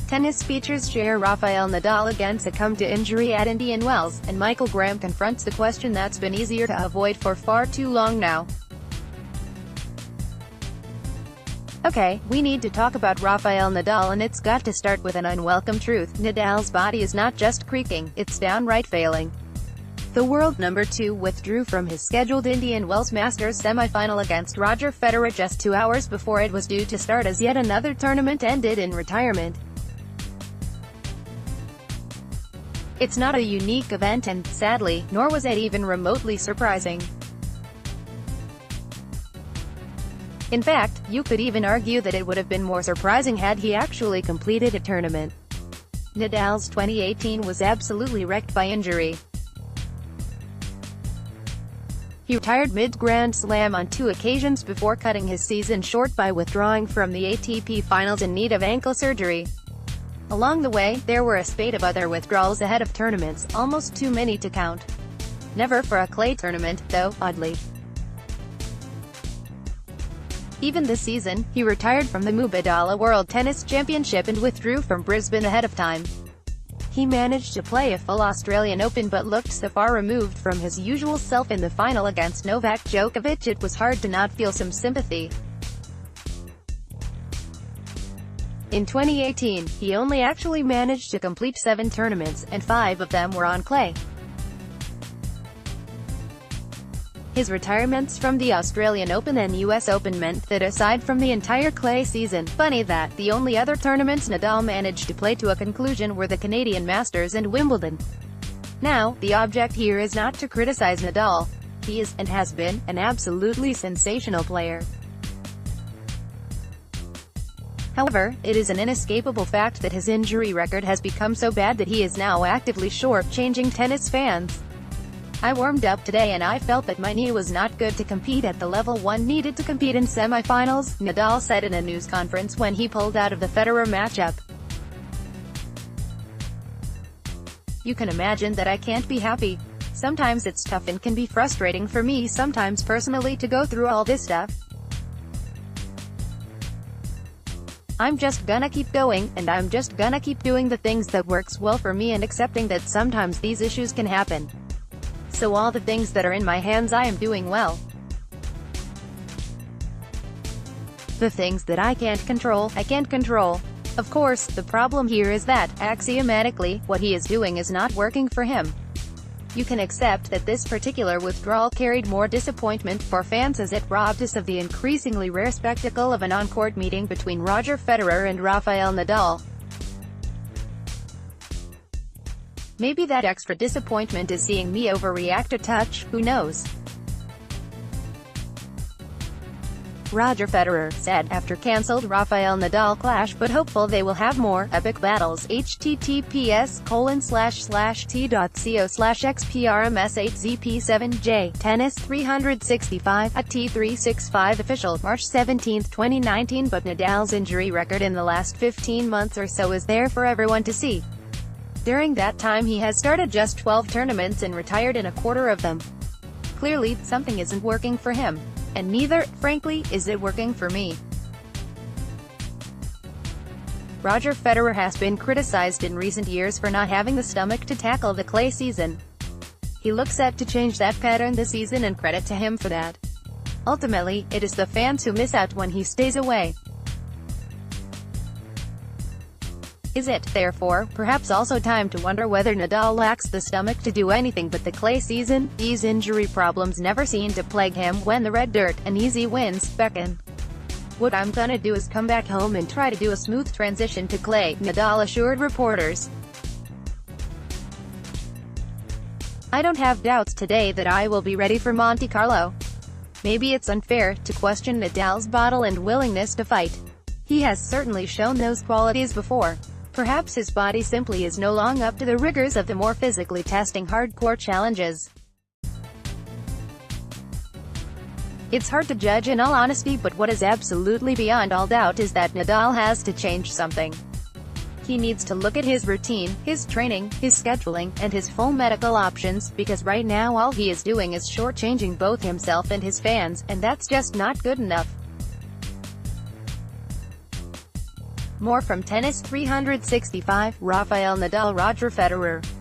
Tennis Features Share Rafael Nadal again succumbed to injury at Indian Wells, and Michael Graham confronts the question that's been easier to avoid for far too long now. Okay, we need to talk about Rafael Nadal, and it's got to start with an unwelcome truth. Nadal's body is not just creaking, it's downright failing. The world number 2 withdrew from his scheduled Indian Wells Masters semi-final against Roger Federer just 2 hours before it was due to start, as yet another tournament ended in retirement. It's not a unique event and, sadly, nor was it even remotely surprising. In fact, you could even argue that it would have been more surprising had he actually completed a tournament. Nadal's 2018 was absolutely wrecked by injury. He retired mid-Grand Slam on 2 occasions before cutting his season short by withdrawing from the ATP Finals in need of ankle surgery. Along the way, there were a spate of other withdrawals ahead of tournaments, almost too many to count. Never for a clay tournament, though, oddly. Even this season, he retired from the Mubadala World Tennis Championship and withdrew from Brisbane ahead of time. He managed to play a full Australian Open but looked so far removed from his usual self in the final against Novak Djokovic it was hard to not feel some sympathy. In 2018, he only actually managed to complete 7 tournaments, and 5 of them were on clay. His retirements from the Australian Open and US Open meant that aside from the entire clay season, funny that, the only other tournaments Nadal managed to play to a conclusion were the Canadian Masters and Wimbledon. Now, the object here is not to criticize Nadal. He is, and has been, an absolutely sensational player. However, it is an inescapable fact that his injury record has become so bad that he is now actively short-changing tennis fans. I warmed up today and I felt that my knee was not good to compete at the level one needed to compete in semi-finals, Nadal said in a news conference when he pulled out of the Federer matchup. You can imagine that I can't be happy. Sometimes it's tough and can be frustrating for me sometimes personally to go through all this stuff. I'm just gonna keep going, and I'm just gonna keep doing the things that works well for me and accepting that sometimes these issues can happen. So all the things that are in my hands I am doing well. The things that I can't control, I can't control. Of course, the problem here is that, axiomatically, what he is doing is not working for him. You can accept that this particular withdrawal carried more disappointment for fans as it robbed us of the increasingly rare spectacle of an on-court meeting between Roger Federer and Rafael Nadal. Maybe that extra disappointment is seeing me overreact a touch, who knows? Roger Federer said, after cancelled Rafael Nadal clash but hopeful they will have more epic battles. https://t.co/xprms8zp7j tennis 365 at T365 official March 17, 2019. But Nadal's injury record in the last 15 months or so is there for everyone to see. During that time he has started just 12 tournaments and retired in a quarter of them. Clearly, something isn't working for him. And neither, frankly, is it working for me. Roger Federer has been criticized in recent years for not having the stomach to tackle the clay season. He looks set to change that pattern this season, and credit to him for that. Ultimately, it is the fans who miss out when he stays away. Is it, therefore, perhaps also time to wonder whether Nadal lacks the stomach to do anything but the clay season? These injury problems never seem to plague him when the red dirt and easy wins beckon. What I'm gonna do is come back home and try to do a smooth transition to clay, Nadal assured reporters. I don't have doubts today that I will be ready for Monte Carlo. Maybe it's unfair to question Nadal's bottle and willingness to fight. He has certainly shown those qualities before. Perhaps his body simply is no longer up to the rigors of the more physically testing hardcore challenges. It's hard to judge in all honesty, but what is absolutely beyond all doubt is that Nadal has to change something. He needs to look at his routine, his training, his scheduling, and his full medical options, because right now all he is doing is shortchanging both himself and his fans, and that's just not good enough. More from Tennis 365, Rafael Nadal, Roger Federer.